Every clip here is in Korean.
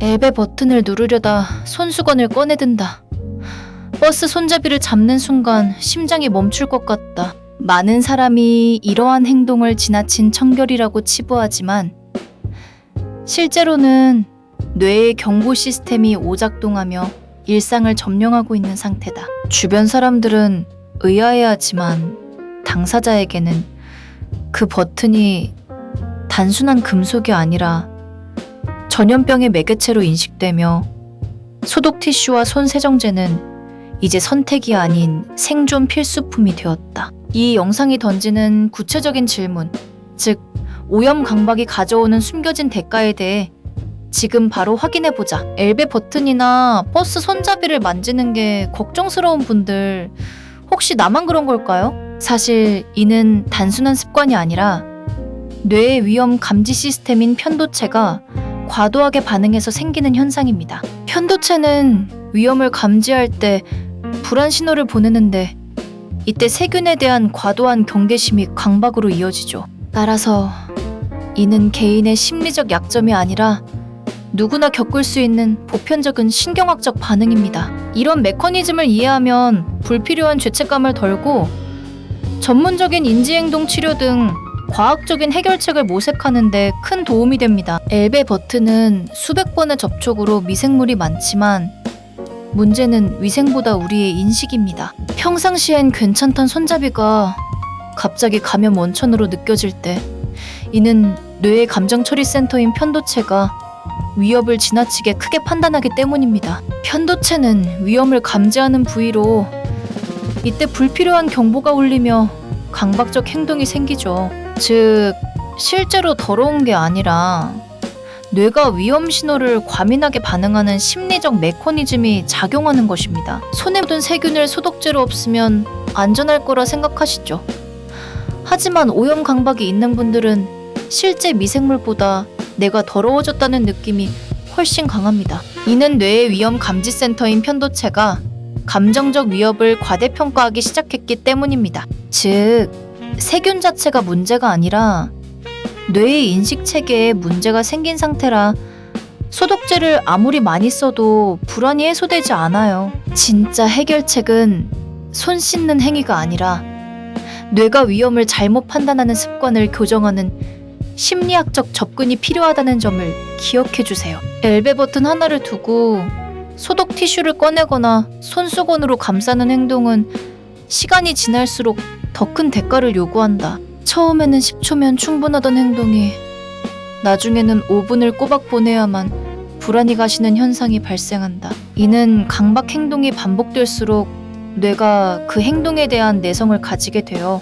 앱의 버튼을 누르려다 손수건을 꺼내든다. 버스 손잡이를 잡는 순간 심장이 멈출 것 같다. 많은 사람이 이러한 행동을 지나친 청결이라고 치부하지만 실제로는 뇌의 경고 시스템이 오작동하며 일상을 점령하고 있는 상태다. 주변 사람들은 의아해하지만 당사자에게는 그 버튼이 단순한 금속이 아니라 전염병의 매개체로 인식되며 소독 티슈와 손 세정제는 이제 선택이 아닌 생존 필수품이 되었다. 이 영상이 던지는 구체적인 질문, 즉 오염 강박이 가져오는 숨겨진 대가에 대해 지금 바로 확인해보자. 앱의 버튼이나 버스 손잡이를 만지는 게 걱정스러운 분들, 혹시 나만 그런 걸까요? 사실 이는 단순한 습관이 아니라 뇌의 위험 감지 시스템인 편도체가 과도하게 반응해서 생기는 현상입니다. 편도체는 위험을 감지할 때 불안 신호를 보내는데 이때 세균에 대한 과도한 경계심이 강박으로 이어지죠. 따라서 이는 개인의 심리적 약점이 아니라 누구나 겪을 수 있는 보편적인 신경학적 반응입니다. 이런 메커니즘을 이해하면 불필요한 죄책감을 덜고 전문적인 인지행동 치료 등 과학적인 해결책을 모색하는 데 큰 도움이 됩니다. 앱의 버튼은 수백 번의 접촉으로 미생물이 많지만 문제는 위생보다 우리의 인식입니다. 평상시엔 괜찮던 손잡이가 갑자기 감염 원천으로 느껴질 때 이는 뇌의 감정처리센터인 편도체가 위협을 지나치게 크게 판단하기 때문입니다. 편도체는 위험을 감지하는 부위로 이때 불필요한 경보가 울리며 강박적 행동이 생기죠. 즉, 실제로 더러운 게 아니라 뇌가 위험 신호를 과민하게 반응하는 심리적 메커니즘이 작용하는 것입니다. 손에 묻은 세균을 소독제로 없으면 안전할 거라 생각하시죠. 하지만 오염 강박이 있는 분들은 실제 미생물보다 뇌가 더러워졌다는 느낌이 훨씬 강합니다. 이는 뇌의 위험 감지 센터인 편도체가 감정적 위협을 과대평가하기 시작했기 때문입니다. 즉, 세균 자체가 문제가 아니라 뇌의 인식 체계에 문제가 생긴 상태라 소독제를 아무리 많이 써도 불안이 해소되지 않아요. 진짜 해결책은 손 씻는 행위가 아니라 뇌가 위험을 잘못 판단하는 습관을 교정하는 심리학적 접근이 필요하다는 점을 기억해 주세요. 앱의 버튼 하나를 두고 소독 티슈를 꺼내거나 손수건으로 감싸는 행동은 시간이 지날수록 더 큰 대가를 요구한다. 처음에는 10초면 충분하던 행동이 나중에는 5분을 꼬박 보내야만 불안이 가시는 현상이 발생한다. 이는 강박 행동이 반복될수록 뇌가 그 행동에 대한 내성을 가지게 되어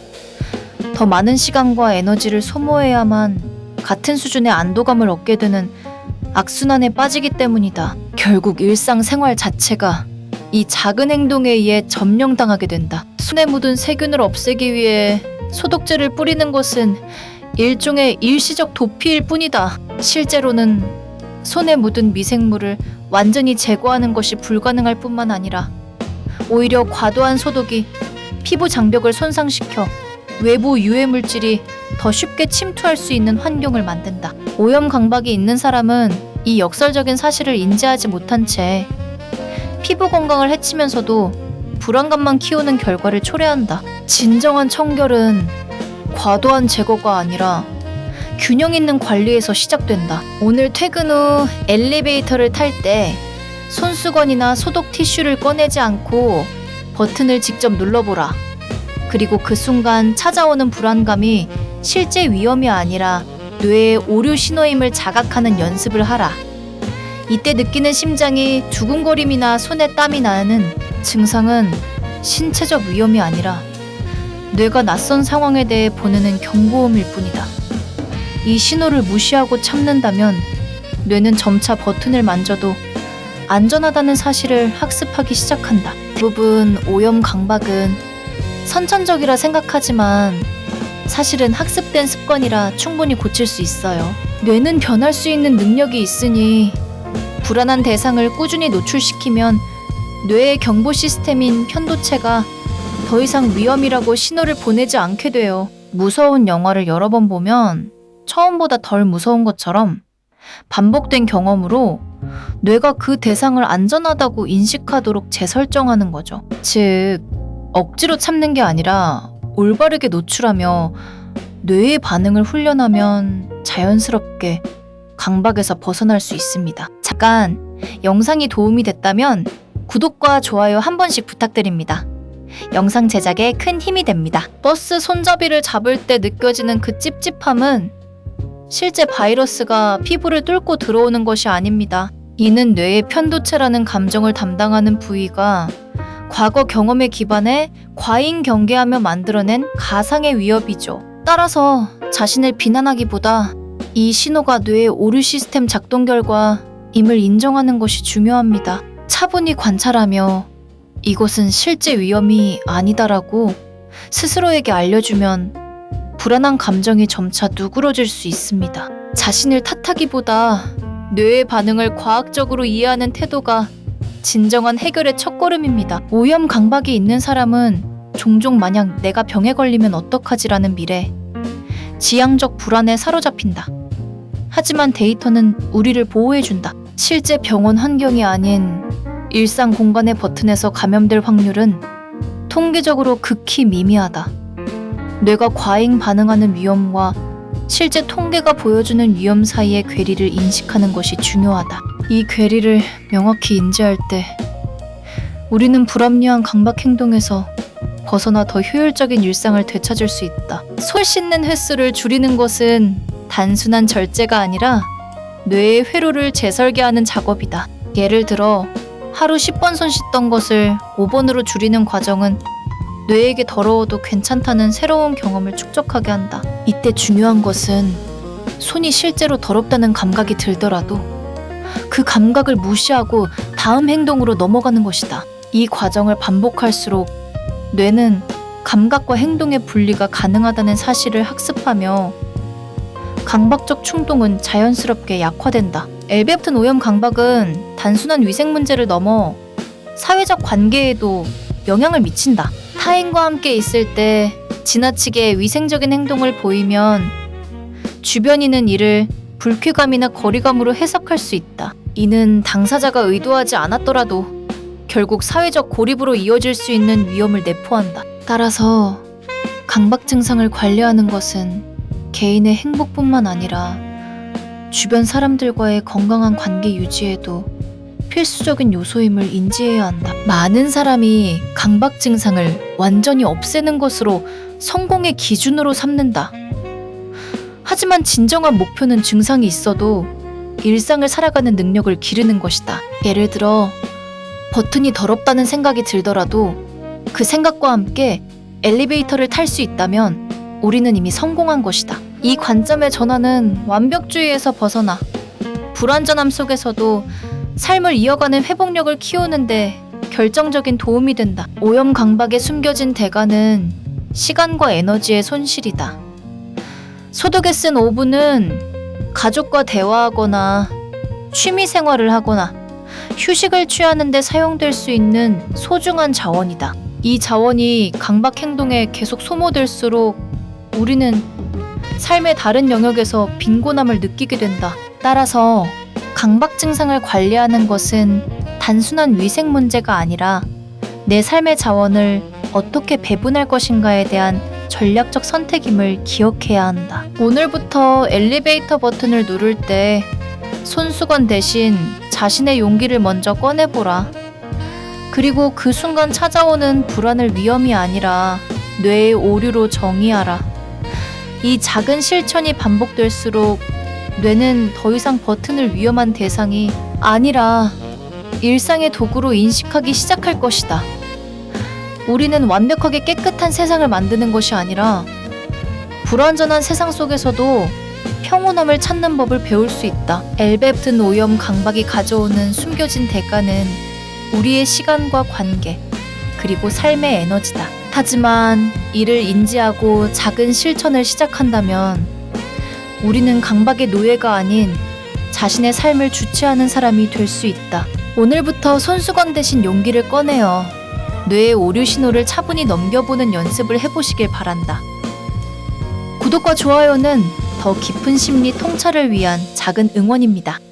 더 많은 시간과 에너지를 소모해야만 같은 수준의 안도감을 얻게 되는 악순환에 빠지기 때문이다. 결국 일상생활 자체가 이 작은 행동에 의해 점령당하게 된다. 손에 묻은 세균을 없애기 위해 소독제를 뿌리는 것은 일종의 일시적 도피일 뿐이다. 실제로는 손에 묻은 미생물을 완전히 제거하는 것이 불가능할 뿐만 아니라 오히려 과도한 소독이 피부 장벽을 손상시켜 외부 유해 물질이 더 쉽게 침투할 수 있는 환경을 만든다. 오염 강박이 있는 사람은 이 역설적인 사실을 인지하지 못한 채 피부 건강을 해치면서도 불안감만 키우는 결과를 초래한다. 진정한 청결은 과도한 제거가 아니라 균형 있는 관리에서 시작된다. 오늘 퇴근 후 엘리베이터를 탈 때 손수건이나 소독 티슈를 꺼내지 않고 버튼을 직접 눌러보라. 그리고 그 순간 찾아오는 불안감이 실제 위험이 아니라 뇌의 오류 신호임을 자각하는 연습을 하라. 이때 느끼는 심장이 두근거림이나 손에 땀이 나는 증상은 신체적 위험이 아니라 뇌가 낯선 상황에 대해 보내는 경고음일 뿐이다. 이 신호를 무시하고 참는다면 뇌는 점차 버튼을 만져도 안전하다는 사실을 학습하기 시작한다. 대부분 오염 강박은 선천적이라 생각하지만 사실은 학습된 습관이라 충분히 고칠 수 있어요. 뇌는 변할 수 있는 능력이 있으니 불안한 대상을 꾸준히 노출시키면 뇌의 경보 시스템인 편도체가 더 이상 위험이라고 신호를 보내지 않게 돼요. 무서운 영화를 여러 번 보면 처음보다 덜 무서운 것처럼 반복된 경험으로 뇌가 그 대상을 안전하다고 인식하도록 재설정하는 거죠. 즉, 억지로 참는 게 아니라 올바르게 노출하며 뇌의 반응을 훈련하면 자연스럽게 강박에서 벗어날 수 있습니다. 잠깐, 영상이 도움이 됐다면 구독과 좋아요 한 번씩 부탁드립니다. 영상 제작에 큰 힘이 됩니다. 버스 손잡이를 잡을 때 느껴지는 그 찝찝함은 실제 바이러스가 피부를 뚫고 들어오는 것이 아닙니다. 이는 뇌의 편도체라는 감정을 담당하는 부위가 과거 경험에 기반해 과잉 경계하며 만들어낸 가상의 위협이죠. 따라서 자신을 비난하기보다 이 신호가 뇌의 오류 시스템 작동 결과임을 인정하는 것이 중요합니다. 차분히 관찰하며 이것은 실제 위험이 아니다라고 스스로에게 알려주면 불안한 감정이 점차 누그러질 수 있습니다. 자신을 탓하기보다 뇌의 반응을 과학적으로 이해하는 태도가 진정한 해결의 첫걸음입니다. 오염 강박이 있는 사람은 종종 마냥 내가 병에 걸리면 어떡하지라는 미래, 지향적 불안에 사로잡힌다. 하지만 데이터는 우리를 보호해준다. 실제 병원 환경이 아닌 일상 공간의 버튼에서 감염될 확률은 통계적으로 극히 미미하다. 뇌가 과잉 반응하는 위험과 실제 통계가 보여주는 위험 사이의 괴리를 인식하는 것이 중요하다. 이 괴리를 명확히 인지할 때 우리는 불합리한 강박 행동에서 벗어나 더 효율적인 일상을 되찾을 수 있다. 손 씻는 횟수를 줄이는 것은 단순한 절제가 아니라 뇌의 회로를 재설계하는 작업이다. 예를 들어 하루 10번 손 씻던 것을 5번으로 줄이는 과정은 뇌에게 더러워도 괜찮다는 새로운 경험을 축적하게 한다. 이때 중요한 것은 손이 실제로 더럽다는 감각이 들더라도 그 감각을 무시하고 다음 행동으로 넘어가는 것이다. 이 과정을 반복할수록 뇌는 감각과 행동의 분리가 가능하다는 사실을 학습하며 강박적 충동은 자연스럽게 약화된다. 엘베프튼 오염 강박은 단순한 위생 문제를 넘어 사회적 관계에도 영향을 미친다. 타인과 함께 있을 때 지나치게 위생적인 행동을 보이면 주변인은 이를 불쾌감이나 거리감으로 해석할 수 있다. 이는 당사자가 의도하지 않았더라도 결국 사회적 고립으로 이어질 수 있는 위험을 내포한다. 따라서 강박 증상을 관리하는 것은 개인의 행복뿐만 아니라 주변 사람들과의 건강한 관계 유지에도 필수적인 요소임을 인지해야 한다. 많은 사람이 강박 증상을 완전히 없애는 것으로 성공의 기준으로 삼는다. 하지만 진정한 목표는 증상이 있어도 일상을 살아가는 능력을 기르는 것이다. 예를 들어 버튼이 더럽다는 생각이 들더라도 그 생각과 함께 엘리베이터를 탈 수 있다면 우리는 이미 성공한 것이다. 이 관점의 전환은 완벽주의에서 벗어나 불완전함 속에서도 삶을 이어가는 회복력을 키우는데 결정적인 도움이 된다. 오염 강박에 숨겨진 대가는 시간과 에너지의 손실이다. 소득에 쓴 5분은 가족과 대화하거나 취미 생활을 하거나 휴식을 취하는 데 사용될 수 있는 소중한 자원이다. 이 자원이 강박 행동에 계속 소모될수록 우리는 삶의 다른 영역에서 빈곤함을 느끼게 된다. 따라서 강박 증상을 관리하는 것은 단순한 위생 문제가 아니라 내 삶의 자원을 어떻게 배분할 것인가에 대한 전략적 선택임을 기억해야 한다. 오늘부터 엘리베이터 버튼을 누를 때 손수건 대신 자신의 용기를 먼저 꺼내보라. 그리고 그 순간 찾아오는 불안을 위험이 아니라 뇌의 오류로 정의하라. 이 작은 실천이 반복될수록 뇌는 더 이상 버튼을 위험한 대상이 아니라 일상의 도구로 인식하기 시작할 것이다. 우리는 완벽하게 깨끗한 세상을 만드는 것이 아니라 불완전한 세상 속에서도 평온함을 찾는 법을 배울 수 있다. 엘베프튼 오염 강박이 가져오는 숨겨진 대가는 우리의 시간과 관계, 그리고 삶의 에너지다. 하지만 이를 인지하고 작은 실천을 시작한다면 우리는 강박의 노예가 아닌 자신의 삶을 주체하는 사람이 될 수 있다. 오늘부터 손수건 대신 용기를 꺼내어 뇌의 오류 신호를 차분히 넘겨보는 연습을 해보시길 바란다. 구독과 좋아요는 더 깊은 심리 통찰을 위한 작은 응원입니다.